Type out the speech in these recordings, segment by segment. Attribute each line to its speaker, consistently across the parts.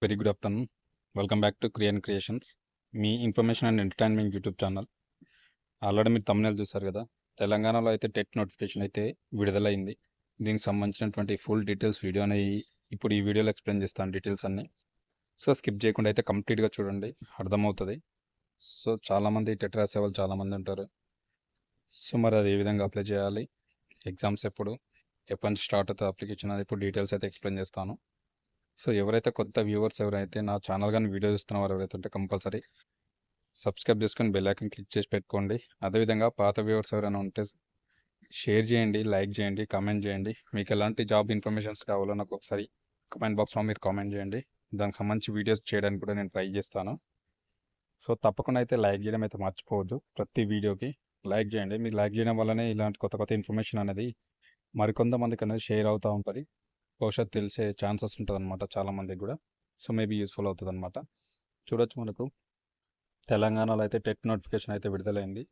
Speaker 1: Very good afternoon. Welcome back to creations, me information and entertainment YouTube channel. Already మీరు తమ్మునేలు చూసారు కదా. తెలంగాణలో అయితే టెట్ నోటిఫికేషన్ అయితే విడుదలైంది. దీనికి సంబంధించినటువంటి ఫుల్ డీటెయిల్స్ వీడియో అనేది ఇప్పుడు ఈ వీడియోలో ఎక్స్ప్లెయిన్ చేస్తాను, డీటెయిల్స్ అన్నీ. సో స్కిప్ చేయకుండా అయితే కంప్లీట్గా చూడండి, అర్థమవుతుంది. సో చాలామంది టెట్ రాసే వాళ్ళు చాలామంది ఉంటారు. సో మరి అది ఏ విధంగా అప్లై చేయాలి, ఎగ్జామ్స్ ఎప్పుడు నుంచి స్టార్ట్ అవుతుంది అప్లికేషన్, అది ఇప్పుడు డీటెయిల్స్ అయితే ఎక్స్ప్లెయిన్ చేస్తాను. సో ఎవరైతే కొత్త వ్యూవర్స్ ఎవరైతే నా ఛానల్ కానీ వీడియో చూస్తున్న వారు ఎవరైతే ఉంటే కంపల్సరీ సబ్స్క్రైబ్ చేసుకొని బెల్ ఐకాన్ క్లిక్ చేసి పెట్టుకోండి. అదేవిధంగా పాత వ్యూవర్స్ ఎవరైనా ఉంటే షేర్ చేయండి, లైక్ చేయండి, కామెంట్ చేయండి. మీకు ఎలాంటి జాబ్ ఇన్ఫర్మేషన్స్ కావాలో నాకు ఒకసారి కామెంట్ బాక్స్లో మీరు కామెంట్ చేయండి. దానికి సంబంధించి వీడియోస్ చేయడానికి కూడా నేను ట్రై చేస్తాను. సో తప్పకుండా అయితే లైక్ చేయడం అయితే మర్చిపోవద్దు. ప్రతి వీడియోకి లైక్ చేయండి. మీరు లైక్ చేయడం వల్లనే ఇలాంటి కొత్త కొత్త ఇన్ఫర్మేషన్ అనేది మరికొంతమందికి అనేది షేర్ అవుతూ ఉంటుంది. భవిష్యత్తు తెలిసే ఛాన్సెస్ ఉంటుంది అనమాట చాలామందికి కూడా. సో మేబీ యూస్ఫుల్ అవుతుంది అనమాట. చూడొచ్చు, మనకు తెలంగాణలో అయితే టెట్ నోటిఫికేషన్ అయితే విడుదలైంది.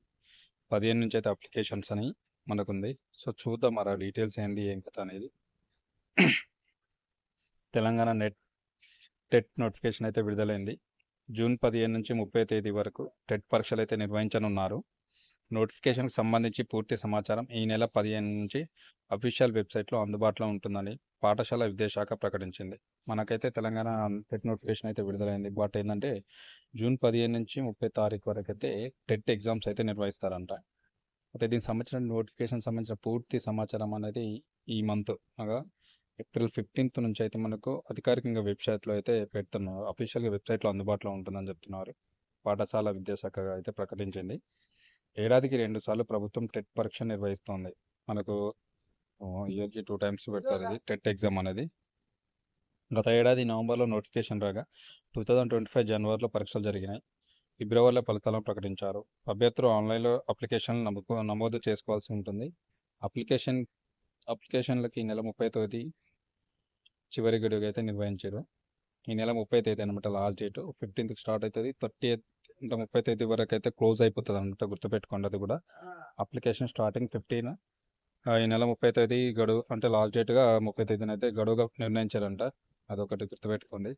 Speaker 1: 15 నుంచి అయితే అప్లికేషన్స్ అని మనకుంది. సో చూద్దాం మరి ఆ డీటెయిల్స్ ఏంది ఏం కథ అనేది. తెలంగాణ టెట్ నోటిఫికేషన్ అయితే విడుదలైంది. జూన్ 15 నుంచి 30 తేదీ వరకు టెట్ పరీక్షలు అయితే నిర్వహించనున్నారు. నోటిఫికేషన్కి సంబంధించి పూర్తి సమాచారం ఈ నెల 15 నుంచి అఫీషియల్ వెబ్సైట్లో అందుబాటులో ఉంటుందని పాఠశాల విద్యాశాఖ ప్రకటించింది. మనకైతే తెలంగాణ టెట్ నోటిఫికేషన్ అయితే విడుదలైంది. బట్ ఏంటంటే జూన్ 15 నుంచి 30 తారీఖు వరకు అయితే టెట్ ఎగ్జామ్స్ అయితే నిర్వహిస్తారంట. అయితే దీనికి సంబంధించిన నోటిఫికేషన్ సంబంధించిన పూర్తి సమాచారం అనేది ఈ మంత్ అనగా ఏప్రిల్ 15 నుంచి అయితే మనకు అధికారికంగా వెబ్సైట్లో అయితే పెడుతున్నారు. అఫీషియల్గా వెబ్సైట్లో అందుబాటులో ఉంటుందని చెప్తున్నారు. పాఠశాల విద్యాశాఖ అయితే ప్రకటించింది. ఏడాదికి 2 సార్లు ప్రభుత్వం టెట్ పరీక్ష నిర్వహిస్తోంది. మనకు ఇయర్కి 2 టైమ్స్ పెడతారు ఇది టెట్ ఎగ్జామ్ అనేది. గత ఏడాది నవంబర్లో నోటిఫికేషన్ రాగా 2025 జనవరిలో పరీక్షలు జరిగినాయి. ఫిబ్రవరిలో ఫలితాలను ప్రకటించారు. అభ్యర్థులు ఆన్లైన్లో అప్లికేషన్లు నమోదు చేసుకోవాల్సి ఉంటుంది. అప్లికేషన్లకి ఈ నెల 30 తేదీ చివరి గడువుగా అయితే నిర్వహించారు. ఈ నెల 30 తేదీ అనమాట లాస్ట్ డేట్. 15కి స్టార్ట్ అవుతుంది, 30 అంటే 30 తేదీ వరకు అయితే క్లోజ్ అయిపోతుంది అనమాట. గుర్తుపెట్టుకోండి అది కూడా. అప్లికేషన్ స్టార్టింగ్ 15, ఈ నెల 30 తేదీ గడువు అంటే లాస్ట్ డేట్గా 30 తేదీన అయితే గడువుగా నిర్ణయించారంట. అదొకటి గుర్తుపెట్టుకోండి.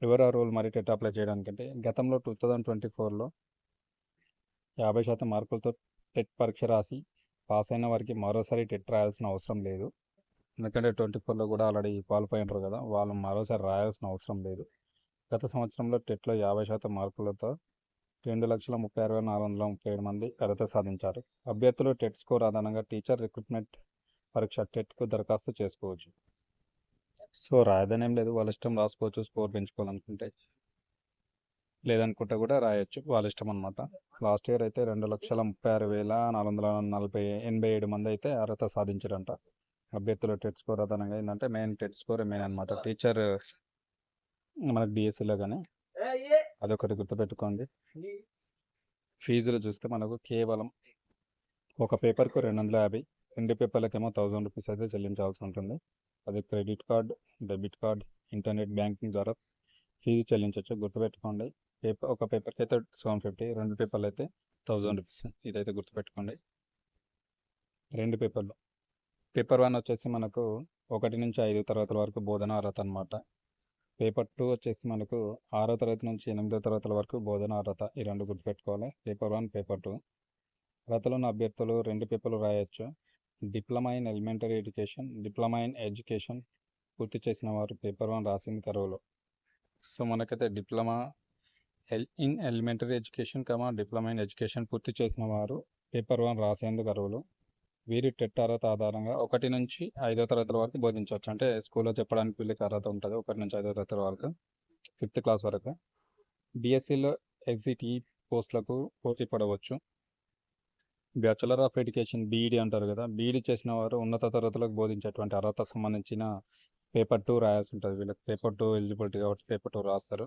Speaker 1: ఎవరు రూల్ మరి టెట్ అప్లై చేయడానికంటే గతంలో 2024లో 50% మార్కులతో టెట్ పరీక్ష రాసి పాస్ అయిన వారికి మరోసారి టెట్ రాయాల్సిన అవసరం లేదు. ఎందుకంటే 24లో కూడా ఆల్రెడీ క్వాలిఫై ఉంటారు కదా, వాళ్ళు మరోసారి రాయాల్సిన అవసరం లేదు. గత సంవత్సరంలో టెట్లో 50% మార్కులతో 2,36,437 మంది అర్హత సాధించారు. అభ్యర్థులు టెట్ స్కోర్ ఆధారంగా టీచర్ రిక్రూట్మెంట్ పరీక్ష టెట్కు దరఖాస్తు చేసుకోవచ్చు. సో రాయదనేం లేదు, వాళ్ళ ఇష్టం రాసుకోవచ్చు స్కోర్ పెంచుకోవాలనుకుంటే. లేదనుకుంటే కూడా రాయొచ్చు, వాళ్ళ ఇష్టం అనమాట. లాస్ట్ ఇయర్ అయితే 2,36,487 మంది అయితే అర్హత సాధించారంట. అభ్యర్థులు టెట్ స్కోర్ ఆధారంగా ఏంటంటే మెయిన్ టెట్ స్కోర్ మెయిన్ అనమాట. టీచర్ మనకు డిఎస్సిలో కానీ అదొకటి గుర్తుపెట్టుకోండి. ఫీజులు చూస్తే మనకు కేవలం ఒక పేపర్కు 250, 2 పేపర్లకేమో 1000 రూపీస్ అయితే చెల్లించాల్సి ఉంటుంది. అది credit card, debit card, internet banking ద్వారా ఫీజు చెల్లించవచ్చు. గుర్తుపెట్టుకోండి. ఒక పేపర్కి అయితే 750, 2 పేపర్లు అయితే 1000 రూపీస్. ఇదైతే గుర్తుపెట్టుకోండి. 2 పేపర్లు. పేపర్ 1 వచ్చేసి మనకు 1 నుంచి 5 తరగతుల వరకు బోధన అర్హత అనమాట. పేపర్ 2 వచ్చేసి మనకు 6వ తరగతి నుంచి 8వ తరగతుల వరకు బోధన అర్హత. ఈ 2 గుర్తుపెట్టుకోవాలి, పేపర్ 1, పేపర్ 2. అర్హతలో ఉన్న అభ్యర్థులు 2 పేపర్లు రాయొచ్చు. Diploma in elementary education, diploma in education పూర్తి చేసిన వారు పేపర్ 1 రాసింది కరువులో. సో మనకైతే diploma in elementary education diploma in education పూర్తి చేసిన వారు పేపర్ 1 రాసేందుకు అర్హులు. వీరి టెట్ అర్హత ఆధారంగా 1 నుంచి 5వ తరగతుల వరకు బోధించవచ్చు. అంటే స్కూల్లో చెప్పడానికి వీళ్ళకి అర్హత ఉంటుంది. 1 నుంచి 5వ తరగతి వరకు, 5th క్లాస్ వరకు. బీఎస్సీలో ఎగ్జిట్ పోస్టులకు పోటీ పడవచ్చు. బ్యాచులర్ ఆఫ్ ఎడ్యుకేషన్ బీఈడీ అంటారు కదా, బీఈడీ చేసిన వారు ఉన్నత తరగతులకు బోధించేటువంటి అర్హత సంబంధించిన పేపర్ 2 రాయాల్సి ఉంటుంది. వీళ్ళకి పేపర్ 2 ఎలిజిబిలిటీ కాబట్టి పేపర్ 2 రాస్తారు.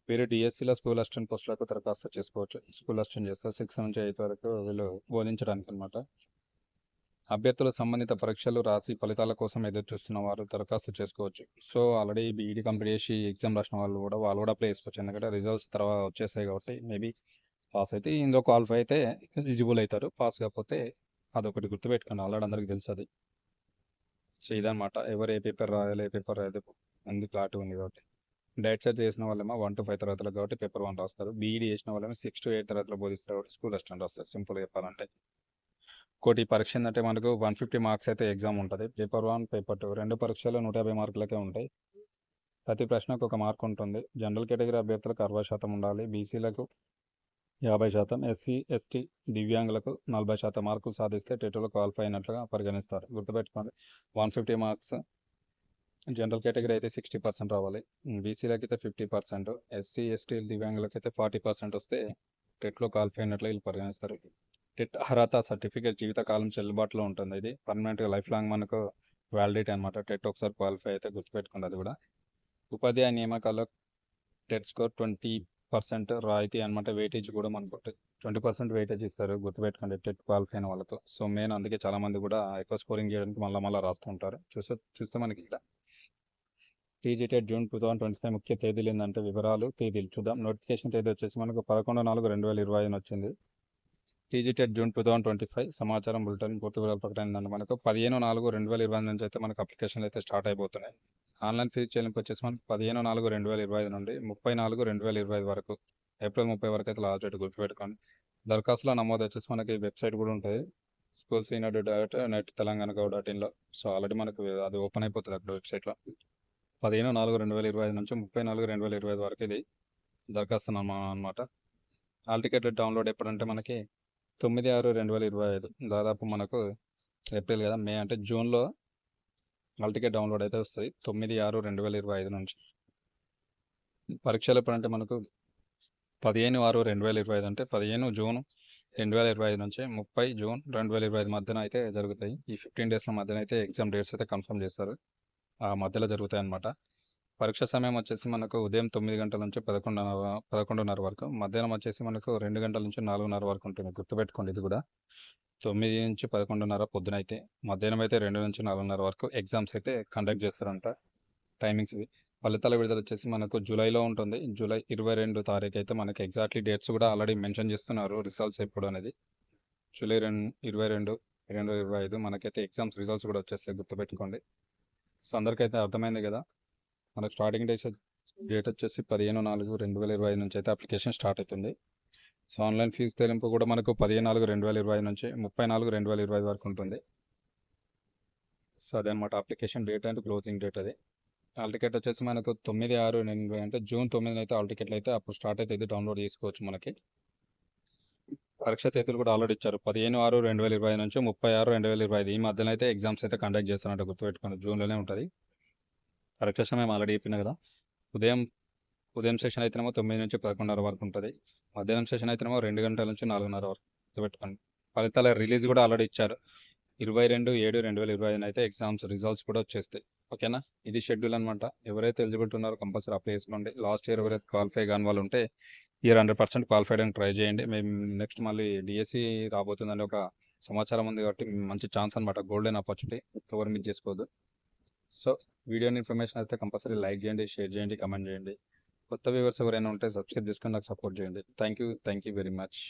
Speaker 1: వీరు డిఎస్సీలో స్కూల్ అసిస్టెంట్ పోస్టులకు దరఖాస్తు చేసుకోవచ్చు. స్కూల్ అసిస్టెంట్ చేస్తారు 6 నుంచి 8 వరకు వీళ్ళు బోధించడానికి అనమాట. అభ్యర్థులు సంబంధిత పరీక్షలు రాసి ఫలితాల కోసం ఎదురు చూస్తున్న వారు దరఖాస్తు చేసుకోవచ్చు. సో ఆల్రెడీ బీఈడీ కంప్లీట్ చేసి ఎగ్జామ్ రాసిన వాళ్ళు కూడా అప్లై చేసుకోవచ్చు. ఎందుకంటే రిజల్ట్స్ తర్వాత వచ్చేస్తాయి కాబట్టి మేబీ పాస్ అయితే ఇందులో క్వాలిఫై అయితే ఎలిజిబుల్ అవుతారు. పాస్ కాకపోతే అదొకటి గుర్తుపెట్టుకోండి, ఆల్రెడీ అందరికీ తెలుసు అది. సో ఇదనమాట, ఎవరు ఏ పేపర్ రాయాలి ఏ పేపర్ రాయదు అందుకు క్లారిటీ ఉంది కాబట్టి. డైట్ చార్జ్ చేసిన వాళ్ళేమో 1 to 5 తరగతులకు కాబట్టి పేపర్ 1 రాస్తారు. బీఈడీ చేసిన వాళ్ళేమో 6 to 8 తరగతులు బోధిస్తారు కాబట్టి స్కూల్ అసిస్టెంట్ రాస్తారు. సింపుల్గా చెప్పాలంటే. ఇంకోటి ఈ పరీక్ష ఏంటంటే మనకు 150 మార్క్స్ అయితే ఎగ్జామ్ ఉంటుంది. పేపర్ 1, పేపర్ 2 రెండు పరీక్షలు 150 మార్కులకే ఉంటాయి. ప్రతి ప్రశ్నకు ఒక మార్క్ ఉంటుంది. జనరల్ కేటగిరీ అభ్యర్థులకు 60% ఉండాలి. బీసీలకు 50%, ఎస్సీ, ఎస్టీ, దివ్యాంగులకు 40% మార్కులు సాధిస్తే టెట్లో క్వాలిఫై అయినట్లుగా పరిగణిస్తారు. గుర్తుపెట్టుకోండి, 150 మార్క్స్. జనరల్ కేటగిరీ అయితే 60% రావాలి. బీసీలకి అయితే 50%, ఎస్సీ, ఎస్టీ, దివ్యాంగులకి అయితే 40% వస్తే టెట్లో క్వాలిఫై అయినట్లు వీళ్ళు పరిగణిస్తారు. టెట్ అర్హత సర్టిఫికేట్ జీవితకాలం చెల్లుబాటులో ఉంటుంది. ఇది పర్మనెంట్గా లైఫ్ లాంగ్ మనకు వ్యాలిడిటీ అనమాట. టెట్ ఒకసారి క్వాలిఫై అయితే గుర్తుపెట్టుకోండి. అది కూడా ఉపాధ్యాయ నియామకాల్లో టెట్ స్కోర్ 20% రాయితీ అనమాట. వెయిటేజ్ కూడా మనకు 20% వెయిటేజ్ ఇస్తారు. గుర్తుపెట్టుకోండి టెట్ క్వాలిఫై అయిన వాళ్ళకు. సో మెయిన్ అందుకే చాలామంది కూడా ఎక్కువ స్కోరింగ్ చేయడానికి మళ్ళీ రాస్తూ ఉంటారు. చూస్తే మనకి ఇక్కడ టీజీ టెట్ జూన్ 2025 ముఖ్య తేదీలు ఏంటంటే వివరాలు, తేదీలు చూద్దాం. నోటిఫికేషన్ తేదీ వచ్చేసి మనకు 11/4/2025 వచ్చింది. టీజీ టెట్ జూన్ 2025 సమాచారం బులెటిన్ పూర్తి వివరాలు ప్రకటన ఏంటంటే మనకు 15/4/2025 నుంచి అయితే మనకు అప్లికేషన్లు అయితే స్టార్ట్ అయిపోతున్నాయి. ఆన్లైన్ ఫీజు చెల్లింపు వచ్చేసి మనకు 15/4/2025 నుండి 30/4/2025 వరకు, ఏప్రిల్ 30 వరకు అయితే లాస్ట్ డేట్. గుర్తుపెట్టుకోండి. దరఖాస్తుల నమోదు వచ్చేసి మనకి వెబ్సైట్ కూడా ఉంటుంది, schools.net.telanganagov.in. సో ఆల్రెడీ మనకు అది ఓపెన్ అయిపోతుంది అక్కడ వెబ్సైట్లో. 15/4/2025 నుంచి 30/4/2025 వరకు ఇది దరఖాస్తు అనమాట. హాల్ టికెట్లు డౌన్లోడ్ ఎప్పుడంటే మనకి 9/6/2025, దాదాపు మనకు ఏప్రిల్ కదా, మే అంటే జూన్లో హాల్ టికెట్ డౌన్లోడ్ అయితే వస్తుంది 9/6/2025 నుంచి. పరీక్షలు ఎప్పుడంటే మనకు 15/6/2025 అంటే 15 జూన్ 2025 నుంచి 30 జూన్ 2025 మధ్యన అయితే జరుగుతాయి. ఈ 15 డేస్ల మధ్యన అయితే ఎగ్జామ్ డేట్స్ అయితే కన్ఫర్మ్ చేస్తారు. ఆ మధ్యలో జరుగుతాయి అన్నమాట. పరీక్ష సమయం వచ్చేసి మనకు ఉదయం 9 గంటల నుంచి 11:30 వరకు, మధ్యాహ్నం వచ్చేసి మనకు 2 గంటల నుంచి 4:30 వరకు ఉంటుంది. గుర్తుపెట్టుకోండి ఇది కూడా. 9 నుంచి 11:30 పొద్దున అయితే, మధ్యాహ్నం అయితే 2 నుంచి 4:30 వరకు ఎగ్జామ్స్ అయితే కండక్ట్ చేస్తారంట. టైమింగ్స్ ఇవి. ఫలితాల విడుదల వచ్చేసి మనకు జూలైలో ఉంటుంది. జూలై 22 తారీఖు అయితే మనకి ఎగ్జాక్ట్లీ డేట్స్ కూడా ఆల్రెడీ మెన్షన్ చేస్తున్నారు, రిజల్ట్స్ ఎప్పుడు అనేది. జూలై 22, 2025 మనకైతే ఎగ్జామ్స్ రిజల్ట్స్ కూడా వచ్చేస్తాయి. గుర్తుపెట్టుకోండి. సో అందరికైతే అర్థమైంది కదా. మనకు స్టార్టింగ్ డేట్ వచ్చేసి 15/4/2025 నుంచి అయితే అప్లికేషన్ స్టార్ట్ అవుతుంది. సో ఆన్లైన్ ఫీజు చెల్లింపు కూడా మనకు 15/4/2025 నుంచి 30/4/2025 వరకు ఉంటుంది. సో అదనమాట application date and closing date. అది హాల్ టికెట్ వచ్చేసి మనకు 9/6/2025 అంటే జూన్ 9 అయితే హాల్ టికెట్లు అయితే అప్పుడు స్టార్ట్ అయితే ఇది డౌన్లోడ్ చేసుకోవచ్చు. మనకి పరీక్ష తేదీలు కూడా ఆల్రెడీ ఇచ్చారు. 15/6/2025 నుంచి 30/6/2025 ఈ మధ్యలో అయితే ఎగ్జామ్స్ అయితే కండక్ట్ చేస్తారంట. గుర్తుపెట్టుకోండి, జూన్లోనే ఉంటుంది. పరీక్ష సమయం ఆల్రెడీ చెప్పిన కదా. ఉదయం సెషన్ అయితేనేమో 9 నుంచి 11:30 వరకు ఉంటుంది. మధ్యాహ్నం సెషన్ అయితేనేమో 2 గంటల నుంచి 4:30 వరకు. గుర్తుపెట్టుకోండి. ఫలితాల రిలీజ్ కూడా ఆల్రెడీ ఇచ్చారు. 22/7/2025 అయితే ఎగ్జామ్స్ రిజల్ట్స్ కూడా వచ్చేస్తాయి. ఓకేనా. ఇది షెడ్యూల్ అనమాట. ఎవరైతే ఎలిజిబిలిటీ ఉన్నారో కంపల్సరీ అప్లై చేసుకోండి. లాస్ట్ ఇయర్ ఎవరైతే క్వాలిఫై కాని వాళ్ళు ఉంటే ఇయర్ 100% క్వాలిఫైడ్ అని ట్రై చేయండి. మేము నెక్స్ట్ మళ్ళీ డిఎస్సి రాబోతుందని ఒక సమాచారం ఉంది కాబట్టి మంచి ఛాన్స్ అనమాట, గోల్డెన్ ఆపర్చునిటీ. ఎవరు మిస్ చేసుకోవద్దు. సో వీడియోని ఇన్ఫర్మేషన్ అయితే కంపల్సరీ లైక్ చేయండి, షేర్ చేయండి, కమెంట్ చేయండి. కొత్త వ్యూవర్స్ ఎవరైనా ఉంటే సబ్స్క్రైబ్ చేసుకొని నాకు సపోర్ట్ చేయండి. Thank you very much.